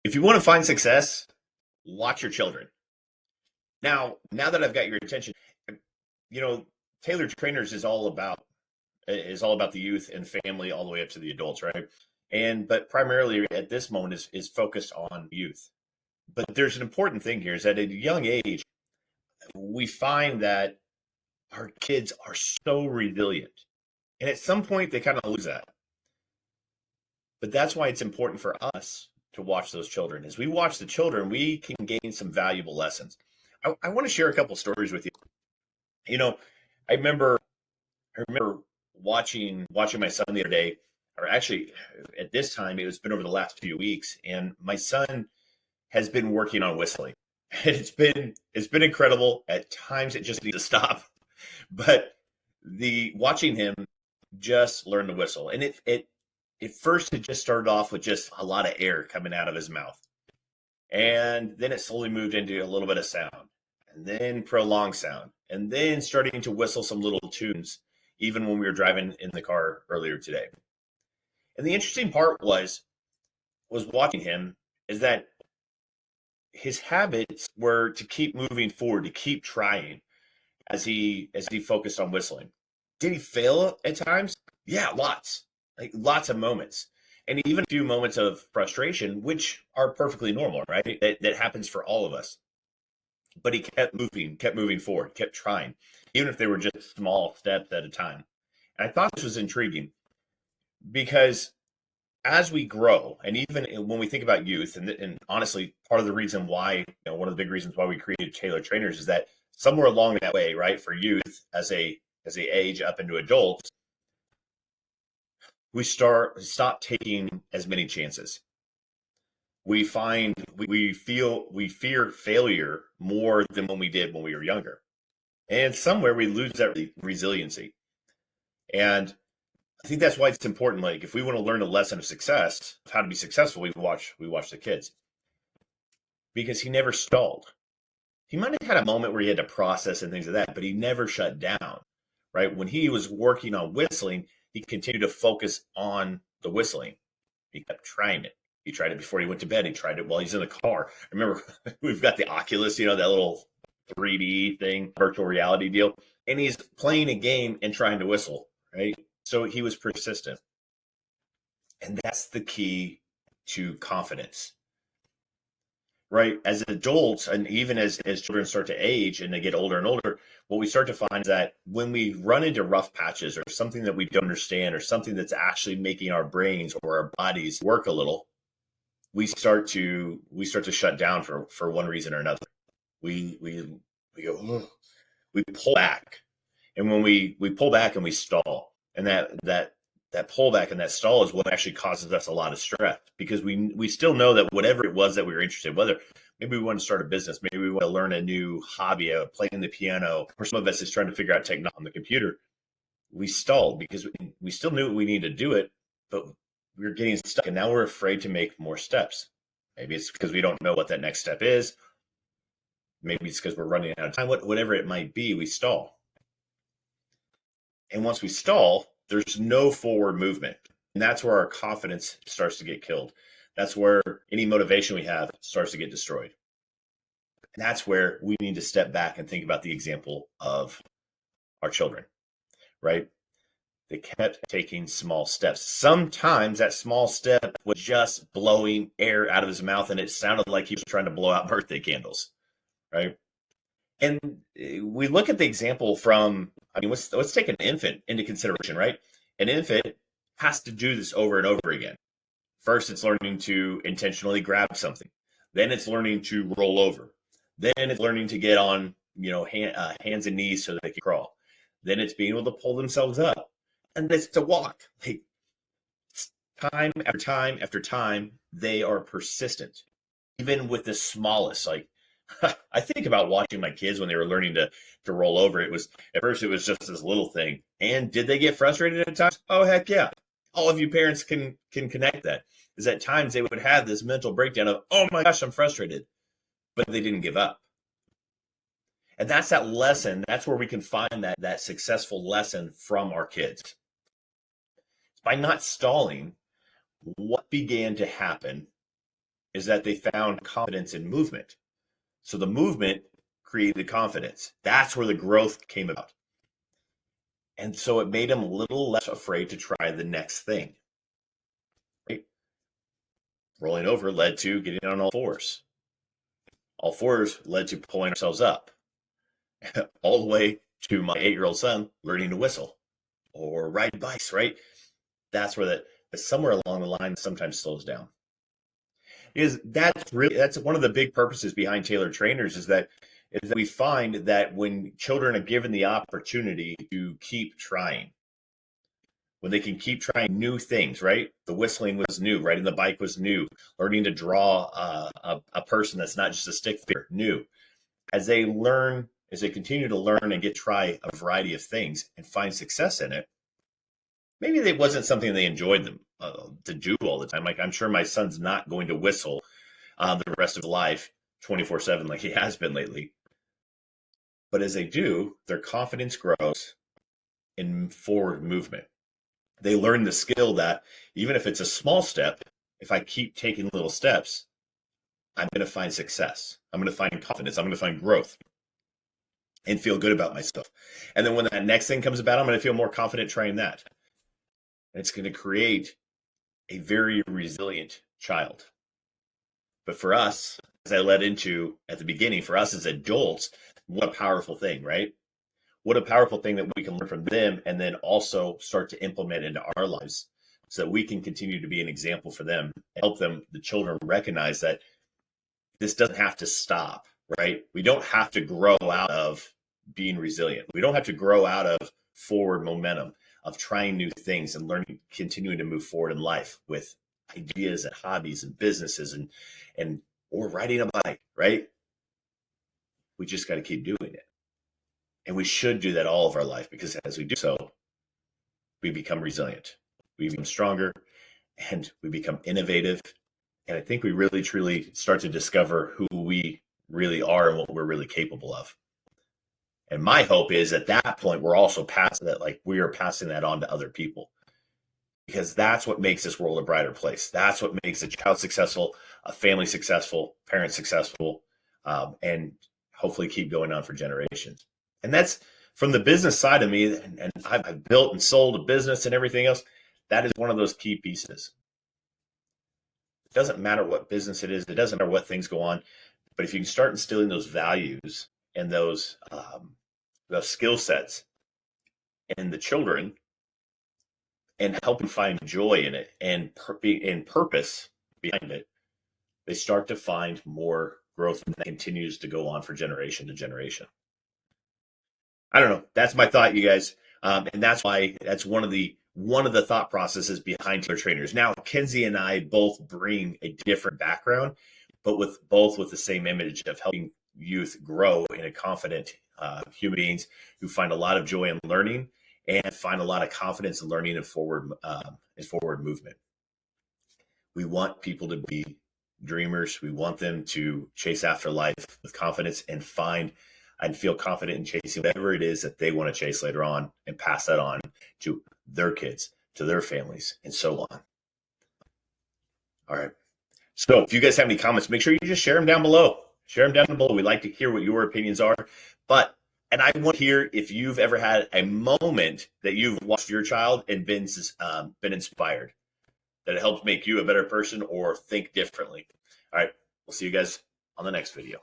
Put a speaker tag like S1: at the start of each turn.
S1: If you want to find success, watch your children. Now that I've got your attention, you know, Tailored Trainers is all about the youth and family all the way up to the adults, right? And but primarily at this moment is focused on youth. But there's an important thing here is that at a young age, we find that our kids are so resilient. And at some point they kind of lose that. But that's why it's important for us to watch those children. As we watch the children, we can gain some valuable lessons. I want to share a couple stories with you. You know, I remember I remember watching my son the other day, or actually at this time it's been over the last few weeks, and my son has been working on whistling. It's been incredible. At times it just needs to stop. But the watching him just learn to whistle. And it at first it just started off with just a lot of air coming out of his mouth. And then it slowly moved into a little bit of sound, and then prolonged sound, and then starting to whistle some little tunes, even when we were driving in the car earlier today. And the interesting part was watching him is that his habits were to keep moving forward, to keep trying as he focused on whistling. Did he fail at times? Yeah, lots. Like lots of moments. And even a few moments of frustration, which are perfectly normal, right? That happens for all of us. But he kept moving forward, kept trying, even if they were just small steps at a time. And I thought this was intriguing because as we grow, and even when we think about youth, and honestly, part of the reason why, one of the big reasons why we created Tailored Trainers is that somewhere along that way, right, for youth as they age up into adults, we stop taking as many chances. We find we fear failure more than when we did when we were younger, and somewhere we lose that resiliency. And I think that's why it's important. Like if we want to learn a lesson of success, of how to be successful, we watch the kids because he never stalled. He might have had a moment where he had to process and things like that, but he never shut down. Right when he was working on whistling, he continued to focus on the whistling. He kept trying it. He tried it before he went to bed. He tried it while he's in the car. I remember we've got the Oculus, that little 3D thing, virtual reality deal, and he's playing a game and trying to whistle. Right, so he was persistent. And that's the key to confidence, right? As adults, and even as children start to age and they get older and older, what we start to find is that when we run into rough patches or something that we don't understand or something that's actually making our brains or our bodies work a little, we start to shut down for one reason or another. We go, "Ugh." We pull back, and when we pull back and we stall, and that pullback and that stall is what actually causes us a lot of stress because we still know that whatever it was that we were interested in, whether maybe we want to start a business, maybe we want to learn a new hobby, playing the piano, or some of us is trying to figure out technology on the computer, we stalled because we still knew we needed to do it, but we were getting stuck, and now we're afraid to make more steps. Maybe it's because we don't know what that next step is. Maybe it's because we're running out of time. Whatever it might be, we stall. And once we stall, there's no forward movement. And that's where our confidence starts to get killed. That's where any motivation we have starts to get destroyed. And that's where we need to step back and think about the example of our children, right? They kept taking small steps. Sometimes that small step was just blowing air out of his mouth, and it sounded like he was trying to blow out birthday candles, right? And we look at the example from, I mean, let's take an infant into consideration, right? An infant has to do this over and over again. First, it's learning to intentionally grab something. Then it's learning to roll over. Then it's learning to get on, hands and knees so they can crawl. Then it's being able to pull themselves up. And it's to walk. Like, time after time after time, they are persistent. Even with the smallest, like I think about watching my kids when they were learning to roll over. It was at first it was just this little thing. And did they get frustrated at times? Oh heck yeah. All of you parents can connect that. Is at times they would have this mental breakdown of, oh my gosh, I'm frustrated. But they didn't give up. And that's that lesson. That's where we can find that successful lesson from our kids. By not stalling, what began to happen is that they found confidence in movement. So the movement created confidence. That's where the growth came about. And so it made them a little less afraid to try the next thing. Right? Rolling over led to getting on all fours. All fours led to pulling ourselves up. All the way to my 8-year-old son learning to whistle or ride bikes, right? That's where that somewhere along the line sometimes slows down. Because that's one of the big purposes behind Tailored Trainers is that we find that when children are given the opportunity to keep trying, when they can keep trying new things, right? The whistling was new, riding the bike was new, learning to draw a person that's not just a stick figure, new. As they learn, as they continue to learn and try a variety of things and find success in it, maybe it wasn't something they enjoyed them to do all the time. Like I'm sure my son's not going to whistle the rest of his life 24/7 like he has been lately. But as they do, their confidence grows in forward movement. They learn the skill that even if it's a small step, if I keep taking little steps, I'm going to find success. I'm going to find confidence. I'm going to find growth and feel good about myself. And then when that next thing comes about, I'm going to feel more confident trying that. And it's going to create a very resilient child. But for us, as I led into at the beginning, for us as adults, what a powerful thing, right? What a powerful thing that we can learn from them and then also start to implement into our lives so that we can continue to be an example for them and help them, the children, recognize that this doesn't have to stop, right? We don't have to grow out of being resilient. We don't have to grow out of forward momentum of trying new things and learning, continuing to move forward in life with ideas and hobbies and businesses and or riding a bike, right? We just got to keep doing it. And we should do that all of our life because as we do so, we become resilient, we become stronger, and we become innovative. And I think we really, truly start to discover who we really are and what we're really capable of. And my hope is at that point, we're also passing that, like we are passing that on to other people. Because that's what makes this world a brighter place. That's what makes a child successful, a family successful, parents successful, and hopefully keep going on for generations. And that's from the business side of me, and I've built and sold a business and everything else. That is one of those key pieces. It doesn't matter what business it is. It doesn't matter what things go on. But if you can start instilling those values and those skill sets in the children and helping find joy in it and purpose behind it, they start to find more growth and that continues to go on for generation to generation. I don't know. That's my thought, you guys. And that's why that's one of the thought processes behind Tailored Trainers. Now, Kenzie and I both bring a different background, but with the same image of helping youth grow in a confident human beings who find a lot of joy in learning and find a lot of confidence in learning and forward movement. We want people to be dreamers. We want them to chase after life with confidence and feel confident in chasing whatever it is that they want to chase later on and pass that on to their kids, to their families, and so on. All right. So if you guys have any comments, make sure you just share them down below. Share them down below. We'd like to hear what your opinions are. And I want to hear if you've ever had a moment that you've watched your child and been inspired, that it helped make you a better person or think differently. All right. We'll see you guys on the next video.